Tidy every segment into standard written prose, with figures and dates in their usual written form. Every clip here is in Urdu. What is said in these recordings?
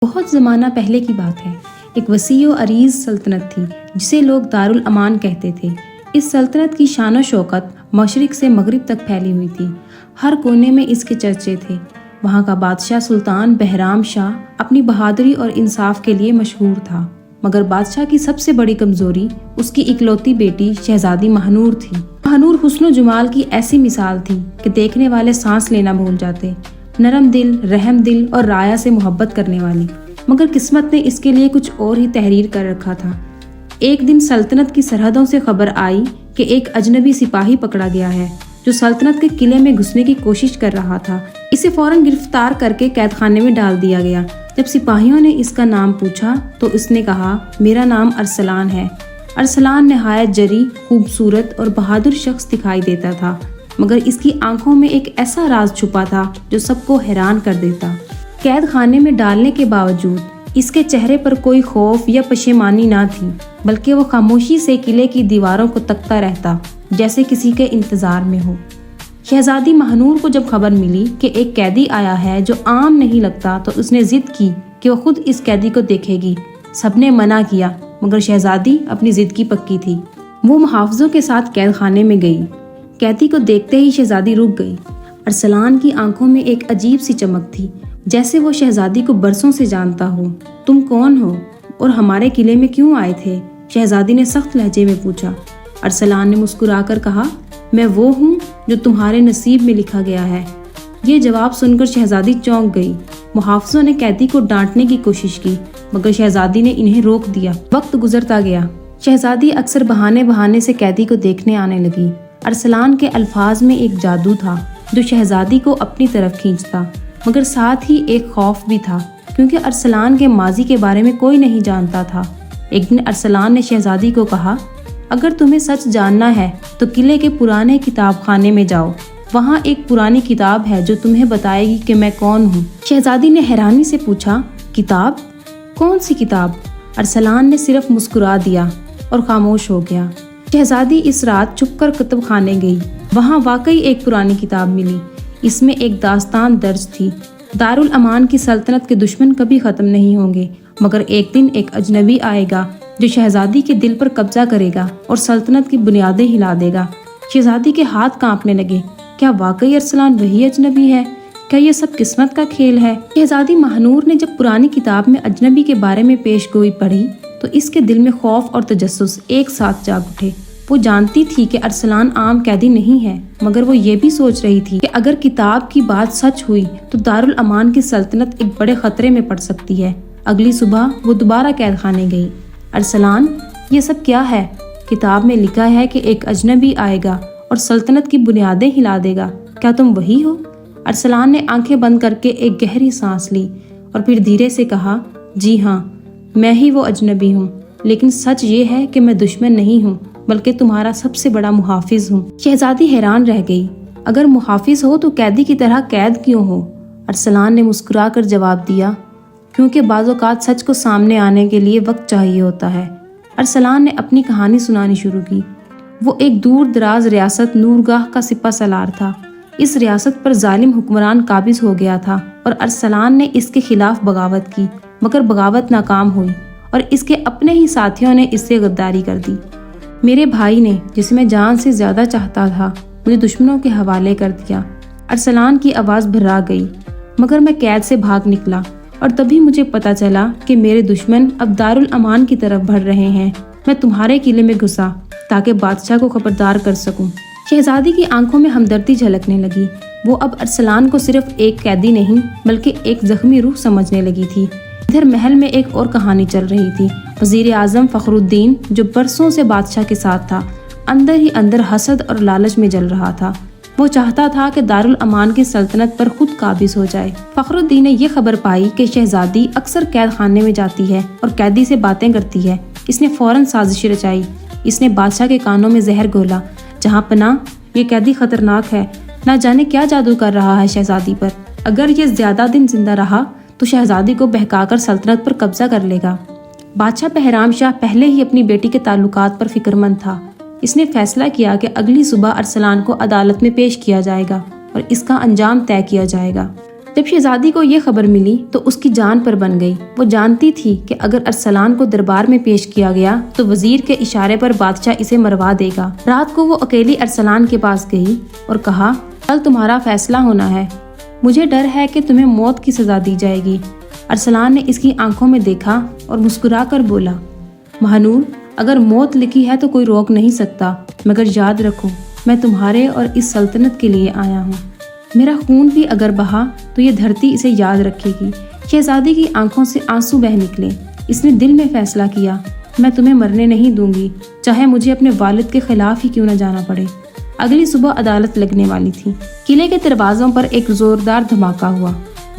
بہت زمانہ پہلے کی بات ہے، ایک وسیع و عریض سلطنت تھی جسے لوگ دارالامان کہتے تھے۔ اس سلطنت کی شان و شوکت مشرق سے مغرب تک پھیلی ہوئی تھی۔ ہر کونے میں اس کے چرچے تھے۔ وہاں کا بادشاہ سلطان بہرام شاہ اپنی بہادری اور انصاف کے لیے مشہور تھا، مگر بادشاہ کی سب سے بڑی کمزوری اس کی اکلوتی بیٹی شہزادی مہنور تھی۔ مہنور حسن و جمال کی ایسی مثال تھی کہ دیکھنے والے سانس لینا بھول جاتے۔ نرم دل، رحم دل اور رایا سے محبت کرنے والی، مگر قسمت نے اس کے لیے کچھ اور ہی تحریر کر رکھا تھا۔ ایک دن سلطنت کی سرحدوں سے خبر آئی کہ ایک اجنبی سپاہی پکڑا گیا ہے جو سلطنت کے قلعے میں گھسنے کی کوشش کر رہا تھا۔ اسے فوراً گرفتار کر کے قید خانے میں ڈال دیا گیا۔ جب سپاہیوں نے اس کا نام پوچھا تو اس نے کہا، میرا نام ارسلان ہے۔ ارسلان نہایت جری، خوبصورت اور بہادر شخص دکھائی دیتا تھا، مگر اس کی آنکھوں میں ایک ایسا راز چھپا تھا جو سب کو حیران کر دیتا۔ قید خانے میں ڈالنے کے باوجود اس کے چہرے پر کوئی خوف یا پشیمانی نہ تھی، بلکہ وہ خاموشی سے قلعے کی دیواروں کو تکتا رہتا، جیسے کسی کے انتظار میں ہو۔ شہزادی مہنور کو جب خبر ملی کہ ایک قیدی آیا ہے جو عام نہیں لگتا تو اس نے ضد کی کہ وہ خود اس قیدی کو دیکھے گی۔ سب نے منع کیا، مگر شہزادی اپنی ضد کی پکی تھی۔ وہ محافظوں کے ساتھ قید خانے میں گئی۔ قیدی کو دیکھتے ہی شہزادی رک گئی۔ ارسلان کی آنکھوں میں ایک عجیب سی چمک تھی، جیسے وہ شہزادی کو برسوں سے جانتا ہو۔ تم کون ہو اور ہمارے قلعے میں کیوں آئے تھے؟ شہزادی نے سخت لہجے میں پوچھا۔ ارسلان نے مسکرا کر کہا، میں وہ ہوں جو تمہارے نصیب میں لکھا گیا ہے۔ یہ جواب سن کر شہزادی چونک گئی۔ محافظوں نے قیدی کو ڈانٹنے کی کوشش کی، مگر شہزادی نے انہیں روک دیا۔ وقت گزرتا گیا۔ شہزادی اکثر بہانے سے قیدی کو دیکھنے آنے لگی۔ ارسلان کے الفاظ میں ایک جادو تھا جو شہزادی کو اپنی طرف کھینچتا، مگر ساتھ ہی ایک خوف بھی تھا، کیونکہ ارسلان کے ماضی کے بارے میں کوئی نہیں جانتا تھا۔ ایک دن ارسلان نے شہزادی کو کہا، اگر تمہیں سچ جاننا ہے تو قلعے کے پرانے کتاب خانے میں جاؤ۔ وہاں ایک پرانی کتاب ہے جو تمہیں بتائے گی کہ میں کون ہوں۔ شہزادی نے حیرانی سے پوچھا، کتاب؟ کون سی کتاب؟ ارسلان نے صرف مسکرا دیا اور خاموش ہو گیا۔ شہزادی اس رات چھپ کر کتب خانے گئی۔ وہاں واقعی ایک پرانی کتاب ملی۔ اس میں ایک داستان درج تھی۔ دارالامان کی سلطنت کے دشمن کبھی ختم نہیں ہوں گے، مگر ایک دن ایک اجنبی آئے گا جو شہزادی کے دل پر قبضہ کرے گا اور سلطنت کی بنیادیں ہلا دے گا۔ شہزادی کے ہاتھ کانپنے لگے۔ کیا واقعی ارسلان وہی اجنبی ہے؟ کیا یہ سب قسمت کا کھیل ہے؟ شہزادی مہنور نے جب پرانی کتاب میں اجنبی کے بارے میں پیش گوئی پڑھی تو اس کے دل میں خوف اور تجسس ایک ساتھ جاگ اٹھے۔ وہ جانتی تھی کہ ارسلان عام قیدی نہیں ہے، مگر وہ یہ بھی سوچ رہی تھی کہ اگر کتاب کی بات سچ ہوئی تو دارالامان کی سلطنت ایک بڑے خطرے میں پڑ سکتی ہے۔ اگلی صبح وہ دوبارہ قید خانے گئی۔ ارسلان، یہ سب کیا ہے؟ کتاب میں لکھا ہے کہ ایک اجنبی آئے گا اور سلطنت کی بنیادیں ہلا دے گا۔ کیا تم وہی ہو؟ ارسلان نے آنکھیں بند کر کے ایک گہری سانس لی اور پھر دھیرے سے کہا، جی ہاں، میں ہی وہ اجنبی ہوں، لیکن سچ یہ ہے کہ میں دشمن نہیں ہوں، بلکہ تمہارا سب سے بڑا محافظ ہوں۔ شہزادی حیران رہ گئی۔ اگر محافظ ہو تو قیدی کی طرح قید کیوں ہو؟ ارسلان نے مسکرا کر جواب دیا، کیونکہ بعض اوقات سچ کو سامنے آنے کے لیے وقت چاہیے ہوتا ہے۔ ارسلان نے اپنی کہانی سنانی شروع کی۔ وہ ایک دور دراز ریاست نورگاہ کا سپہ سالار تھا۔ اس ریاست پر ظالم حکمران قابض ہو گیا تھا اور ارسلان نے اس کے خلاف بغاوت کی، مگر بغاوت ناکام ہوئی اور اس کے اپنے ہی ساتھیوں نے اس سے غداری کر دی۔ میرے بھائی نے، جسے میں جان سے زیادہ چاہتا تھا، مجھے دشمنوں کے حوالے کر دیا۔ ارسلان کی آواز بھرا گئی، مگر میں قید سے بھاگ نکلا اور تبھی مجھے پتا چلا کہ میرے دشمن اب دارالامان کی طرف بڑھ رہے ہیں۔ میں تمہارے قلعے میں گھسا تاکہ بادشاہ کو خبردار کر سکوں۔ شہزادی کی آنکھوں میں ہمدردی جھلکنے لگی۔ وہ اب ارسلان کو صرف ایک قیدی نہیں بلکہ ایک زخمی روح سمجھنے لگی تھی۔ ادھر محل میں ایک اور کہانی چل رہی تھی۔ وزیر اعظم فخر الدین، جو برسوں سے بادشاہ کے ساتھ تھا، اندر ہی اندر حسد اور لالچ میں جل رہا تھا۔ وہ چاہتا تھا کہ دارالامان کی سلطنت پر خود قابض ہو جائے۔ فخر الدین نے یہ خبر پائی کہ شہزادی اکثر قید خانے میں جاتی ہے اور قیدی سے باتیں کرتی ہے۔ اس نے فوراً سازش رچائی۔ اس نے بادشاہ کے کانوں میں زہر گھولا، جہاں پناہ، یہ قیدی خطرناک ہے، نہ جانے کیا جادو کر رہا ہے شہزادی پر۔ اگر یہ زیادہ دن زندہ رہا تو شہزادی کو بہکا کر سلطنت پر قبضہ کر لے گا۔ بادشاہ بہرام شاہ پہلے ہی اپنی بیٹی کے تعلقات پر فکر مند تھا۔ اس نے فیصلہ کیا کہ اگلی صبح ارسلان کو عدالت میں پیش کیا جائے گا اور اس کا انجام طے کیا جائے گا۔ جب شہزادی کو یہ خبر ملی تو اس کی جان پر بن گئی۔ وہ جانتی تھی کہ اگر ارسلان کو دربار میں پیش کیا گیا تو وزیر کے اشارے پر بادشاہ اسے مروا دے گا۔ رات کو وہ اکیلی ارسلان کے پاس گئی اور کہا، کل تمہارا فیصلہ ہونا ہے، مجھے ڈر ہے کہ تمہیں موت کی سزا دی جائے گی۔ ارسلان نے اس کی آنکھوں میں دیکھا اور مسکرا کر بولا، مہنور، اگر موت لکھی ہے تو کوئی روک نہیں سکتا، مگر یاد رکھو میں تمہارے اور اس سلطنت کے لیے آیا ہوں۔ میرا خون بھی اگر بہا تو یہ دھرتی اسے یاد رکھے گی۔ شہزادی کی آنکھوں سے آنسو بہہ نکلے۔ اس نے دل میں فیصلہ کیا، میں تمہیں مرنے نہیں دوں گی، چاہے مجھے اپنے والد کے خلاف ہی کیوں نہ جانا پڑے۔ اگلی صبح عدالت لگنے والی تھی۔ قلعے کے دروازوں پر ایک زوردار دھماکہ ہوا۔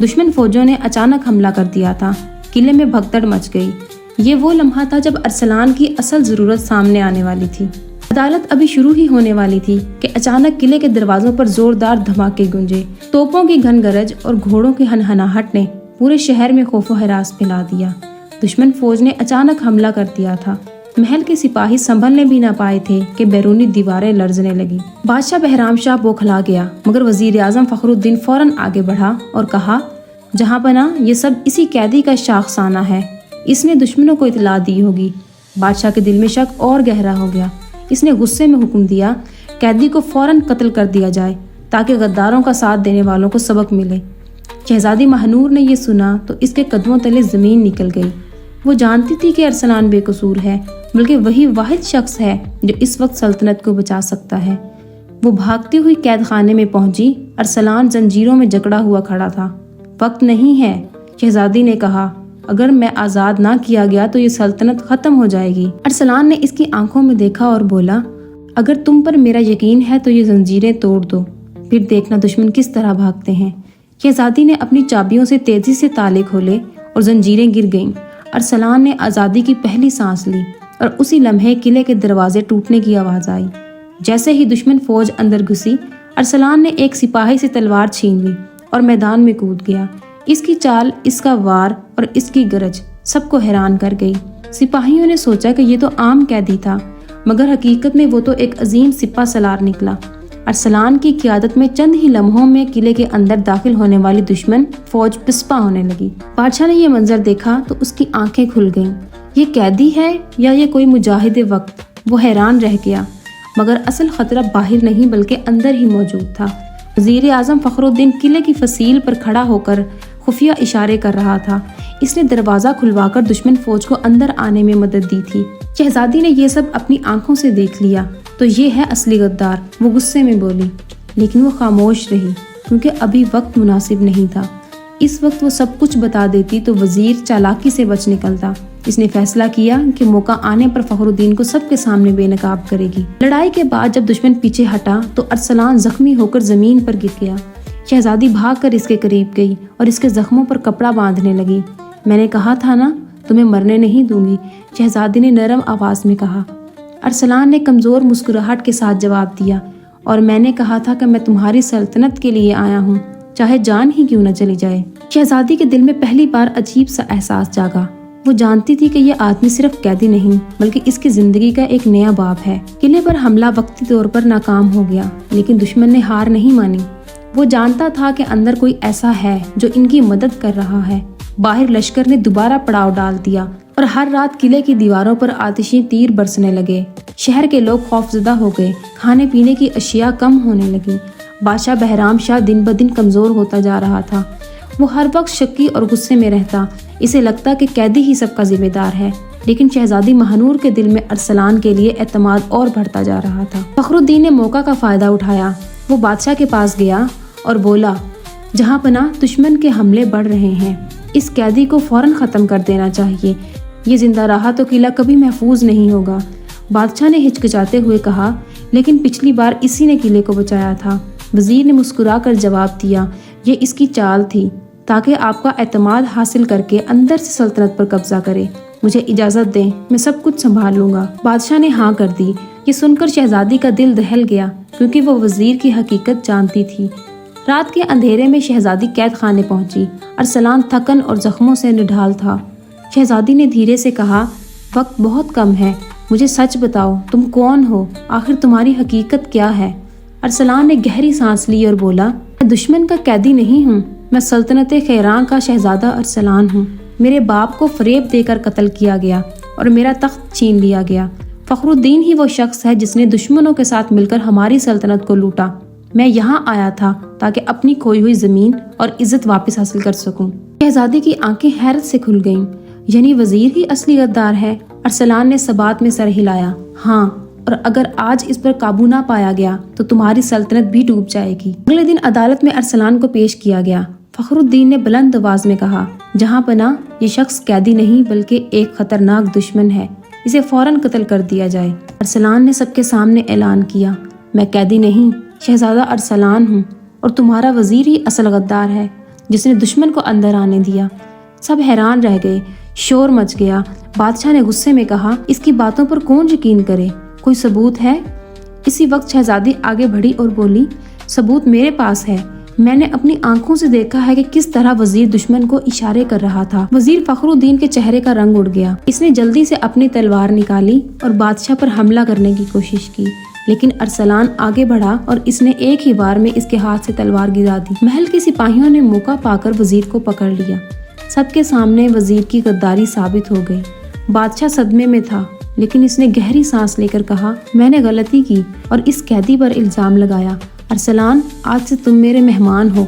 دشمن فوجوں نے اچانک حملہ کر دیا تھا۔ قلعے میں بھگدڑ مچ گئی۔ یہ وہ لمحہ تھا جب ارسلان کی اصل ضرورت سامنے آنے والی تھی۔ عدالت ابھی شروع ہی ہونے والی تھی کہ اچانک قلعے کے دروازوں پر زوردار دھماکے گونجے۔ توپوں کی گھن گرج اور گھوڑوں کی ہنہناہٹ نے پورے شہر میں خوف و ہراس پھیلا دیا۔ دشمن فوج نے اچانک حملہ کر دیا تھا۔ محل کے سپاہی سنبھلنے بھی نہ پائے تھے کہ بیرونی دیواریں لرزنے لگی۔ بادشاہ بہرام شاہ بوکھلا گیا، مگر وزیر اعظم فخر الدین فوراً آگے بڑھا اور کہا، جہاں پناہ، یہ سب اسی قیدی کا شاخسانہ ہے، اس نے دشمنوں کو اطلاع دی ہوگی۔ بادشاہ کے دل میں شک اور گہرا ہو گیا۔ اس نے غصے میں حکم دیا، قیدی کو فوراً قتل کر دیا جائے تاکہ غداروں کا ساتھ دینے والوں کو سبق ملے۔ شہزادی مہنور نے یہ سنا تو اس کے قدموں تلے زمین نکل گئی۔ وہ جانتی تھی کہ ارسلان بے قصور ہے، بلکہ وہی واحد شخص ہے جو اس وقت سلطنت کو بچا سکتا ہے۔ وہ بھاگتی ہوئی قید خانے میں پہنچی۔ ارسلان زنجیروں میں جکڑا ہوا کھڑا تھا۔ وقت نہیں ہے، شہزادی نے کہا، اگر میں آزاد نہ کیا گیا تو یہ سلطنت ختم ہو جائے گی۔ ارسلان نے اس کی آنکھوں میں دیکھا اور بولا، اگر تم پر میرا یقین ہے تو یہ زنجیریں توڑ دو، پھر دیکھنا دشمن کس طرح بھاگتے ہیں۔ شہزادی نے اپنی چابیوں سے تیزی سے تالے کھولے اور زنجیریں گر گئیں۔ ارسلان نے آزادی کی پہلی سانس لی اور اسی لمحے قلعے کے دروازے ٹوٹنے کی آواز آئی۔ جیسے ہی دشمن فوج اندر گھسی، ارسلان نے ایک سپاہی سے تلوار چھین لی اور میدان میں کود گیا۔ اس کی چال، اس کا وار اور اس کی گرج سب کو حیران کر گئی۔ سپاہیوں نے سوچا کہ یہ تو عام قیدی تھا، مگر حقیقت میں وہ تو ایک عظیم سپہ سالار نکلا۔ ارسلان کی قیادت میں چند ہی لمحوں میں قلعے کے اندر داخل ہونے والی دشمن فوج پسپا ہونے لگی۔ بادشاہ نے یہ منظر دیکھا تو اس کی آنکھیں کھل گئیں۔ یہ قیدی ہے یا یہ کوئی مجاہد وقت؟ وہ حیران رہ گیا، مگر اصل خطرہ باہر نہیں بلکہ اندر ہی موجود تھا۔ وزیر اعظم فخر الدین قلعے کی فصیل پر کھڑا ہو کر خفیہ اشارے کر رہا تھا۔ اس نے دروازہ کھلوا کر دشمن فوج کو اندر آنے میں مدد دی تھی۔ شہزادی نے یہ سب اپنی آنکھوں سے دیکھ لیا تو یہ ہے اصلی غدار، وہ غصے میں بولی، لیکن وہ خاموش رہی کیونکہ ابھی وقت مناسب نہیں تھا۔ اس وقت وہ سب کچھ بتا دیتی تو وزیر چالاکی سے بچ نکلتا۔ اس نے فیصلہ کیا کہ موقع آنے پر فخر الدین کو سب کے سامنے بے نقاب کرے گی۔ لڑائی کے بعد جب دشمن پیچھے ہٹا تو ارسلان زخمی ہو کر زمین پر گر گیا۔ شہزادی بھاگ کر اس کے قریب گئی اور اس کے زخموں پر کپڑا باندھنے لگی۔ میں نے کہا تھا نا، تمہیں مرنے نہیں دوں گی، شہزادی نے نرم آواز میں کہا۔ ارسلان نے کمزور مسکراہٹ کے ساتھ جواب دیا، اور میں نے کہا تھا کہ میں تمہاری سلطنت کے لیے آیا ہوں، چاہے جان ہی کیوں نہ چلی جائے۔ شہزادی کے دل میں پہلی بار عجیب سا احساس جاگا۔ وہ جانتی تھی کہ یہ آدمی صرف قیدی نہیں بلکہ اس کی زندگی کا ایک نیا باب ہے۔ قلعے پر حملہ وقتی طور پر ناکام ہو گیا، لیکن دشمن نے ہار نہیں مانی۔ وہ جانتا تھا کہ اندر کوئی ایسا ہے جو ان کی مدد کر رہا ہے۔ باہر لشکر نے دوبارہ پڑاؤ ڈال دیا اور ہر رات قلعے کی دیواروں پر آتشی تیر برسنے لگے۔ شہر کے لوگ خوفزدہ ہو گئے، کھانے پینے کی اشیاء کم ہونے لگیں۔ بادشاہ بہرام شاہ دن بدن کمزور ہوتا جا رہا تھا۔ وہ ہر وقت شکی اور غصے میں رہتا، اسے لگتا کہ قیدی ہی سب کا ذمہ دار ہے، لیکن شہزادی مہنور کے دل میں ارسلان کے لیے اعتماد اور بڑھتا جا رہا تھا۔ فخر الدین نے موقع کا فائدہ اٹھایا۔ وہ بادشاہ کے پاس گیا اور بولا، جہاں پناہ، دشمن کے حملے بڑھ رہے ہیں، اس قیدی کو فوراً ختم کر دینا چاہیے، یہ زندہ رہا تو قلعہ کبھی محفوظ نہیں ہوگا۔ بادشاہ نے ہچکچاتے ہوئے کہا، لیکن پچھلی بار اسی نے قلعے کو بچایا تھا۔ وزیر نے مسکرا کر جواب دیا، یہ اس کی چال تھی تاکہ آپ کا اعتماد حاصل کر کے اندر سے سلطنت پر قبضہ کرے۔ مجھے اجازت دیں، میں سب کچھ سنبھال لوں گا۔ بادشاہ نے ہاں کر دی۔ یہ سن کر شہزادی کا دل دہل گیا کیونکہ وہ وزیر کی حقیقت جانتی تھی۔ رات کے اندھیرے میں شہزادی قید خانے پہنچی۔ ارسلان تھکن اور زخموں سے نڈھال تھا۔ شہزادی نے دھیرے سے کہا، وقت بہت کم ہے، مجھے سچ بتاؤ، تم کون ہو؟ آخر تمہاری حقیقت کیا ہے؟ ارسلان نے گہری سانس لی اور بولا، میں دشمن کا قیدی نہیں ہوں، میں سلطنت خیران کا شہزادہ ارسلان ہوں۔ میرے باپ کو فریب دے کر قتل کیا گیا اور میرا تخت چھین لیا گیا۔ فخر الدین ہی وہ شخص ہے جس نے دشمنوں کے ساتھ مل کر ہماری سلطنت کو لوٹا۔ میں یہاں آیا تھا تاکہ اپنی کھوئی ہوئی زمین اور عزت واپس حاصل کر سکوں۔ شہزادے کی آنکھیں حیرت سے کھل گئیں۔ یعنی وزیر ہی اصلی غدار ہے؟ ارسلان نے ثبات میں سر ہلایا۔ ہاں، اور اگر آج اس پر قابو نہ پایا گیا تو تمہاری سلطنت بھی ڈوب جائے گی۔ اگلے دن عدالت میں ارسلان کو پیش کیا گیا۔ فخر الدین نے بلند آواز میں کہا، جہاں پناہ، یہ شخص قیدی نہیں بلکہ ایک خطرناک دشمن ہے، اسے فوراً قتل کر دیا جائے۔ ارسلان نے سب کے سامنے اعلان کیا، میں قیدی نہیں، شہزادہ ارسلان ہوں، اور تمہارا وزیر ہی اصل غدار ہے جس نے دشمن کو اندر آنے دیا۔ سب حیران رہ گئے، شور مچ گیا۔ بادشاہ نے غصے میں کہا، اس کی باتوں پر کون یقین کرے؟ کوئی ثبوت ہے؟ اسی وقت شہزادی آگے بڑھی اور بولی، ثبوت میرے پاس ہے۔ میں نے اپنی آنکھوں سے دیکھا ہے کہ کس طرح وزیر دشمن کو اشارے کر رہا تھا۔ وزیر فخر الدین کے چہرے کا رنگ اڑ گیا۔ اس نے جلدی سے اپنی تلوار نکالی اور بادشاہ پر حملہ کرنے کی کوشش کی، لیکن ارسلان آگے بڑھا اور اس نے ایک ہی بار میں اس کے ہاتھ سے تلوار گرا دی۔ محل کے سپاہیوں نے موقع پا کر وزیر کو پکڑ لیا۔ سب کے سامنے وزیر کی غداری ثابت ہو گئی۔ بادشاہ صدمے میں تھا، لیکن اس نے گہری سانس لے کر کہا، میں نے غلطی کی اور اس قیدی پر الزام لگایا۔ ارسلان، آج سے تم میرے مہمان ہو۔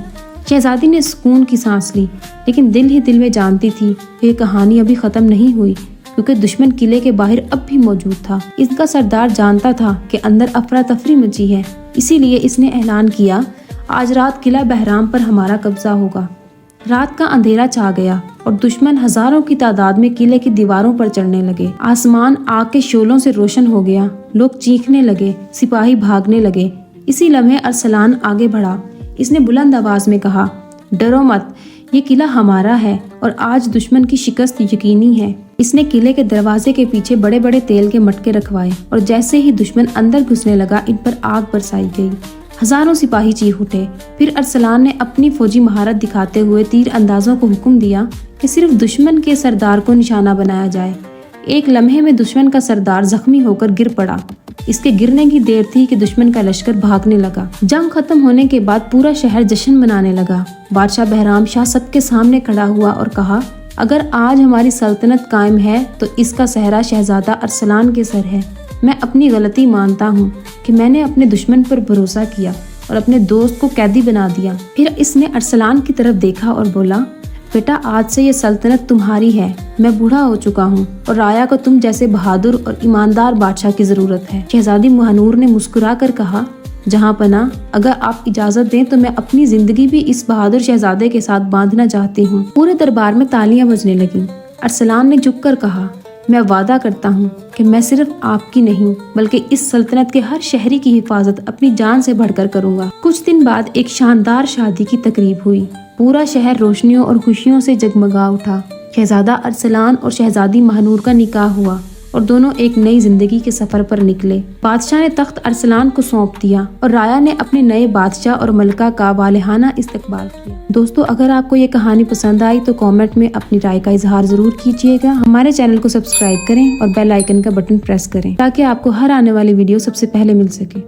شہزادی نے سکون کی سانس لی، لیکن دل ہی دل میں جانتی تھی کہ یہ کہانی ابھی ختم نہیں ہوئی، کیونکہ دشمن قلعے کے باہر اب بھی موجود تھا۔ اس کا سردار جانتا تھا کہ اندر افراتفری مچی ہے، اسی لیے اس نے اعلان کیا، آج رات قلعہ بہرام پر ہمارا قبضہ ہوگا۔ رات کا اندھیرا چھا گیا اور دشمن ہزاروں کی تعداد میں قلعے کی دیواروں پر چڑھنے لگے۔ آسمان آگ کے شعلوں سے روشن ہو گیا، لوگ چیخنے لگے، سپاہی بھاگنے لگے۔ اسی لمحے ارسلان آگے بڑھا۔ اس نے بلند آواز میں کہا، ڈرو مت، یہ قلعہ ہمارا ہے اور آج دشمن کی شکست یقینی ہے۔ اس نے قلعے کے دروازے کے پیچھے بڑے بڑے تیل کے مٹکے رکھوائے اور جیسے ہی دشمن اندر گھسنے لگا ان پر آگ برسائی گئی۔ ہزاروں سپاہی چیخ اٹھے۔ پھر ارسلان نے اپنی فوجی مہارت دکھاتے ہوئے تیر اندازوں کو حکم دیا کہ صرف دشمن کے سردار کو نشانہ بنایا جائے۔ ایک لمحے میں دشمن کا سردار زخمی ہو کر گر پڑا۔ اس کے گرنے کی دیر تھی کہ دشمن کا لشکر بھاگنے لگا۔ جنگ ختم ہونے کے بعد پورا شہر جشن منانے لگا۔ بادشاہ بہرام شاہ سب کے سامنے کھڑا ہوا اور کہا، اگر آج ہماری سلطنت قائم ہے تو اس کا سہرا شہزادہ ارسلان کے سر ہے۔ میں اپنی غلطی مانتا ہوں کہ میں نے اپنے دشمن پر بھروسہ کیا اور اپنے دوست کو قیدی بنا دیا۔ پھر اس نے ارسلان کی طرف دیکھا اور بولا، بیٹا، آج سے یہ سلطنت تمہاری ہے۔ میں بوڑھا ہو چکا ہوں اور رایا کو تم جیسے بہادر اور ایماندار بادشاہ کی ضرورت ہے۔ شہزادی مہنور نے مسکرا کر کہا، جہاں پناہ، اگر آپ اجازت دیں تو میں اپنی زندگی بھی اس بہادر شہزادے کے ساتھ باندھنا چاہتی ہوں۔ پورے دربار میں تالیاں بجنے لگیں۔ ارسلان نے جھک کر کہا، میں وعدہ کرتا ہوں کہ میں صرف آپ کی نہیں بلکہ اس سلطنت کے ہر شہری کی حفاظت اپنی جان سے بڑھ کر کروں گا۔ کچھ دن بعد ایک شاندار شادی کی تقریب ہوئی۔ پورا شہر روشنیوں اور خوشیوں سے جگمگا اٹھا۔ شہزادہ ارسلان اور شہزادی مہنور کا نکاح ہوا اور دونوں ایک نئی زندگی کے سفر پر نکلے۔ بادشاہ نے تخت ارسلان کو سونپ دیا اور رایا نے اپنے نئے بادشاہ اور ملکہ کا والہانہ استقبال کیا۔ دوستو، اگر آپ کو یہ کہانی پسند آئی تو کامنٹ میں اپنی رائے کا اظہار ضرور کیجیے گا۔ ہمارے چینل کو سبسکرائب کریں اور بیل آئیکن کا بٹن پریس کریں تاکہ آپ کو ہر آنے والی ویڈیو سب سے پہلے مل سکے۔